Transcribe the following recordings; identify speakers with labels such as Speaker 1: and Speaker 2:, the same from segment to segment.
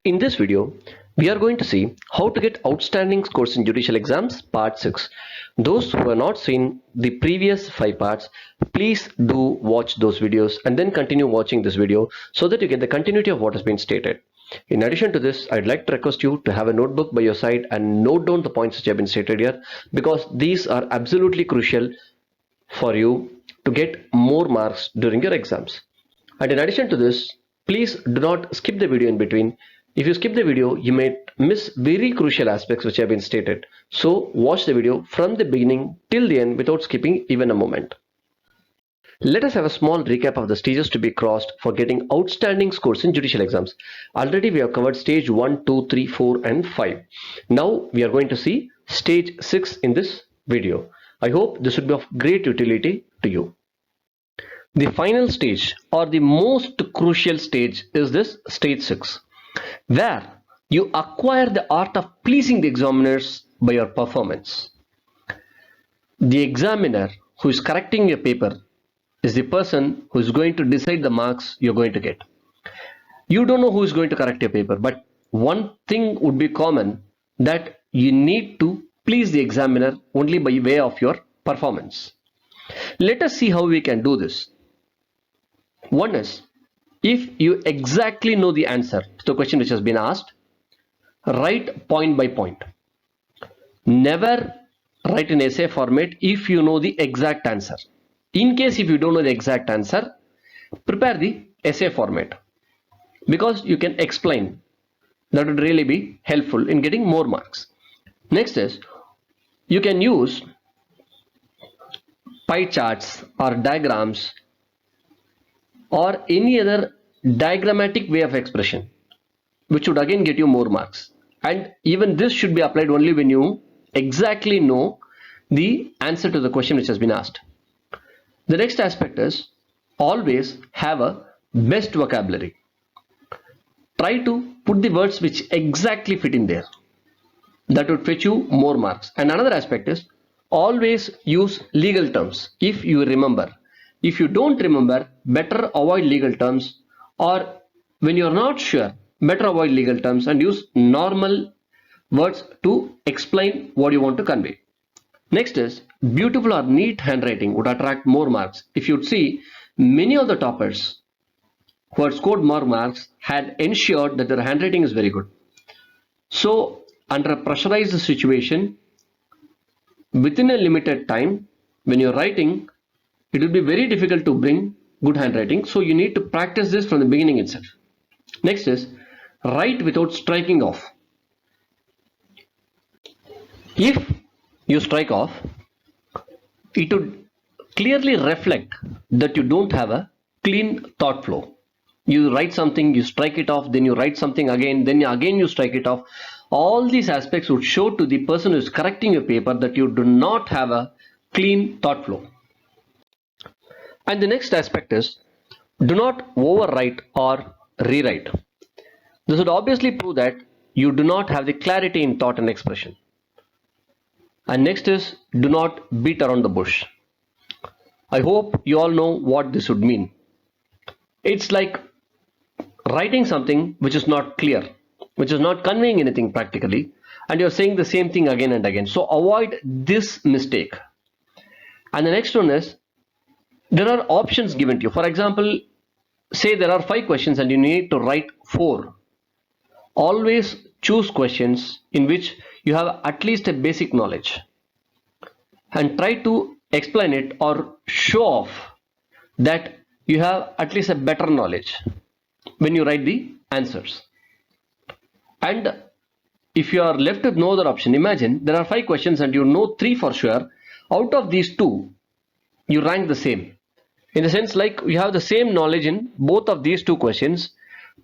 Speaker 1: In this video, we are going to see how to get outstanding scores in judicial exams part 6. Those who have not seen the previous 5 parts, please do watch those videos and then continue watching this video so that you get the continuity of what has been stated. In addition to this, I'd like to request you to have a notebook by your side and note down the points which have been stated here, because these are absolutely crucial for you to get more marks during your exams. And in addition to this, please do not skip the video in between. If you skip the video, you may miss very crucial aspects which have been stated. So watch the video from the beginning till the end without skipping even a moment. Let us have a small recap of the stages to be crossed for getting outstanding scores in judicial exams. Already we have covered stage 1, 2, 3, 4 and 5. Now we are going to see stage 6 in this video. I hope this would be of great utility to you. The final stage or the most crucial stage is this stage 6, where you acquire the art of pleasing the examiners by your performance. The examiner who is correcting your paper is the person who is going to decide the marks you're going to get. You don't know who is going to correct your paper, but one thing would be common, that you need to please the examiner only by way of your performance. Let us see how we can do this. One is, if you exactly know the answer to the question which has been asked, write point by point. Never write in essay format if you know the exact answer. In case if you don't know the exact answer, prepare the essay format, because you can explain. That would really be helpful in getting more marks. Next is, you can use pie charts or diagrams or any other diagrammatic way of expression, which would again get you more marks. And even this should be applied only when you exactly know the answer to the question which has been asked. The next aspect is, always have a best vocabulary. Try to put the words which exactly fit in there. That would fetch you more marks. And another aspect is, always use legal terms if you remember. If you don't remember, better avoid legal terms, or when you're not sure, better avoid legal terms and use normal words to explain what you want to convey. Next is, beautiful or neat handwriting would attract more marks. If you'd see, many of the toppers who had scored more marks had ensured that their handwriting is very good. So under a pressurized situation, within a limited time, when you're writing, it will be very difficult to bring good handwriting. So you need to practice this from the beginning itself. Next is, write without striking off. If you strike off, it would clearly reflect that you don't have a clean thought flow. You write something, you strike it off, then you write something again, then again you strike it off. All these aspects would show to the person who is correcting your paper that you do not have a clean thought flow. And the next aspect is, do not overwrite or rewrite. This would obviously prove that you do not have the clarity in thought and expression. And next is, do not beat around the bush. I hope you all know what this would mean. It's like writing something which is not clear, which is not conveying anything practically, and you're saying the same thing again and again. So avoid this mistake. And the next one is, there are options given to you. For example, say there are 5 questions and you need to write 4. Always choose questions in which you have at least a basic knowledge, and try to explain it or show off that you have at least a better knowledge when you write the answers. And if you are left with no other option, imagine there are 5 questions and you know 3 for sure. Out of these 2, you rank the same. In the sense, like, you have the same knowledge in both of these 2 questions.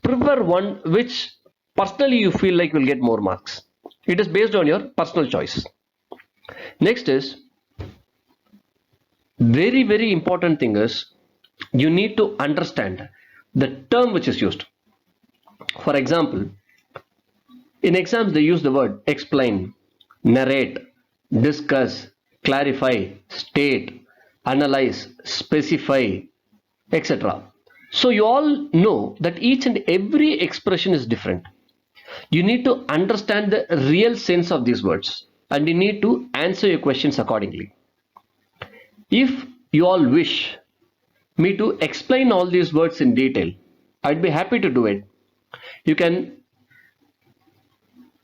Speaker 1: Prefer one which personally you feel like will get more marks. It is based on your personal choice. Next is, very, very important thing is, you need to understand the term which is used. For example, in exams they use the word explain, narrate, discuss, clarify, state, analyze, specify, etc. So you all know that each and every expression is different. You need to understand the real sense of these words and you need to answer your questions accordingly. If you all wish me to explain all these words in detail, I'd be happy to do it. You can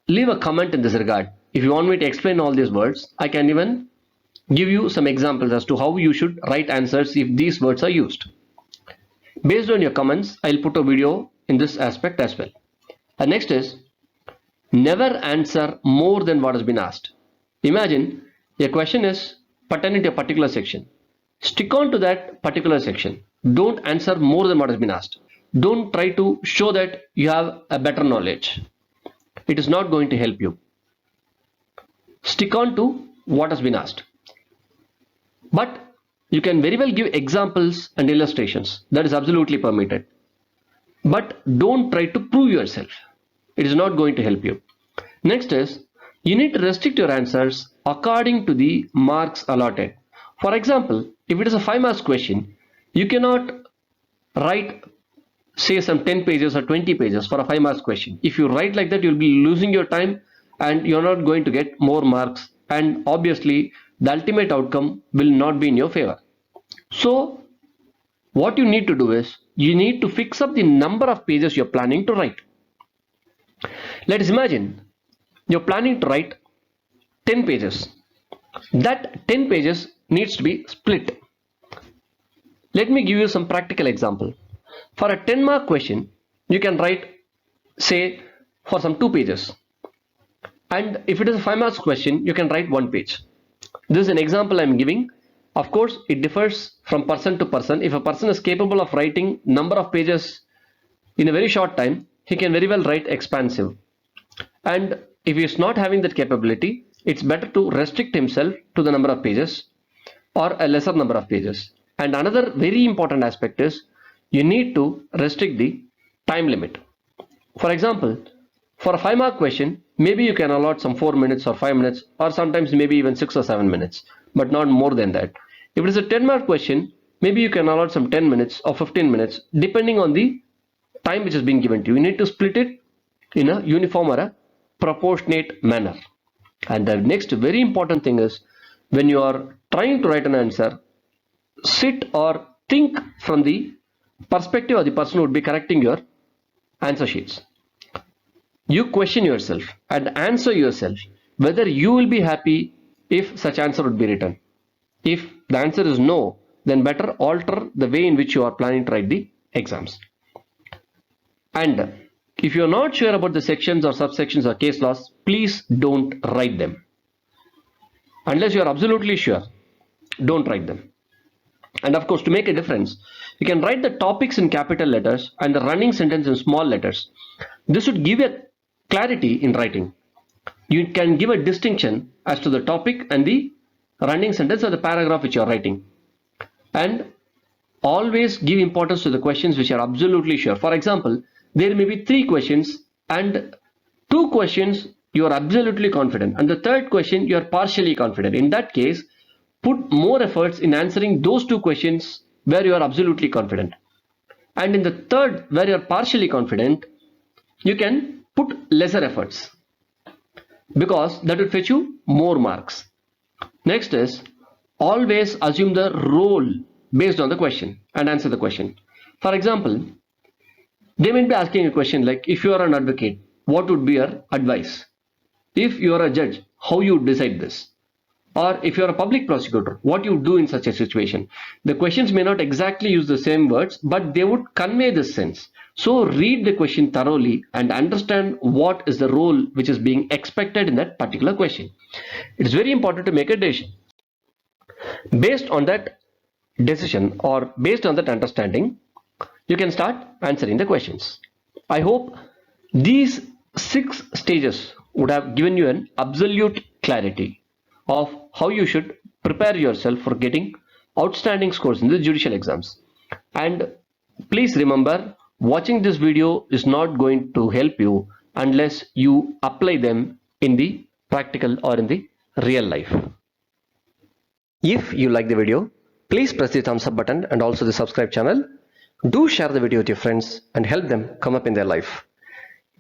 Speaker 1: leave a comment in this regard. If you want me to explain all these words, I can even give you some examples as to how you should write answers if these words are used. Based on your comments, I'll put a video in this aspect as well. And next is, never answer more than what has been asked. Imagine a question is pertaining to a particular section. Stick on to that particular section. Don't answer more than what has been asked. Don't try to show that you have a better knowledge. It is not going to help you. Stick on to what has been asked. But you can very well give examples and illustrations. That is absolutely permitted. But don't try to prove yourself. It is not going to help you. Next is, you need to restrict your answers according to the marks allotted. For example, if it is a 5 marks question, you cannot write say some 10 pages or 20 pages for a 5 marks question. If you write like that, you'll be losing your time and you're not going to get more marks, and obviously the ultimate outcome will not be in your favor. So what you need to do is, you need to fix up the number of pages you're planning to write. Let's imagine you're planning to write 10 pages. That 10 pages needs to be split. Let me give you some practical example. For a 10 mark question, you can write, say, for some 2 pages. And if it is a 5 marks question, you can write 1 page. This is an example I'm giving. Of course, it differs from person to person. If a person is capable of writing number of pages in a very short time, he can very well write expansive. And if he is not having that capability, it's better to restrict himself to the number of pages or a lesser number of pages. And another very important aspect is, you need to restrict the time limit. For example, for a 5 mark question, maybe you can allot some 4 minutes or 5 minutes, or sometimes maybe even 6 or 7 minutes, but not more than that. If it is a 10 mark question, maybe you can allot some 10 minutes or 15 minutes, depending on the time which is being given to you. You need to split it in a uniform or a proportionate manner. And the next very important thing is, when you are trying to write an answer, sit or think from the perspective of the person who would be correcting your answer sheets. You question yourself and answer yourself whether you will be happy if such answer would be written. If the answer is no, then better alter the way in which you are planning to write the exams. And if you are not sure about the sections or subsections or case laws, please don't write them. Unless you are absolutely sure, don't write them. And of course, to make a difference, you can write the topics in capital letters and the running sentence in small letters. This would give a clarity in writing. You can give a distinction as to the topic and the running sentence or the paragraph which you are writing. And always give importance to the questions which are absolutely sure. For example, there may be 3 questions and 2 questions you are absolutely confident, and the 3rd question you are partially confident. In that case, put more efforts in answering those 2 questions where you are absolutely confident. And in the 3rd, where you are partially confident, you can put lesser efforts, because that will fetch you more marks. Next is, always assume the role based on the question and answer the question. For example, they may be asking a question like, if you are an advocate, what would be your advice? If you are a judge, how you would decide this? Or if you are a public prosecutor, what you would do in such a situation? The questions may not exactly use the same words, but they would convey this sense. So read the question thoroughly and understand what is the role which is being expected in that particular question. It's very important to make a decision. Based on that decision or based on that understanding, you can start answering the questions. I hope these 6 stages would have given you an absolute clarity of how you should prepare yourself for getting outstanding scores in the judicial exams. And please remember, watching this video is not going to help you unless you apply them in the practical or in the real life. If you like the video, please press the thumbs up button and also the subscribe channel. Do share the video with your friends and help them come up in their life.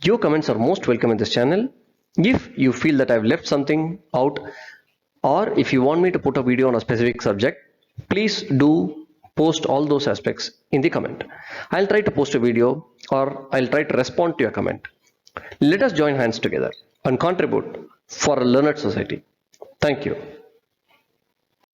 Speaker 1: Your comments are most welcome in this channel. If you feel that I've left something out, or if you want me to put a video on a specific subject, please do post all those aspects in the comment. I'll try to post a video, or I'll try to respond to your comment. Let us join hands together and contribute for a learned society. Thank you.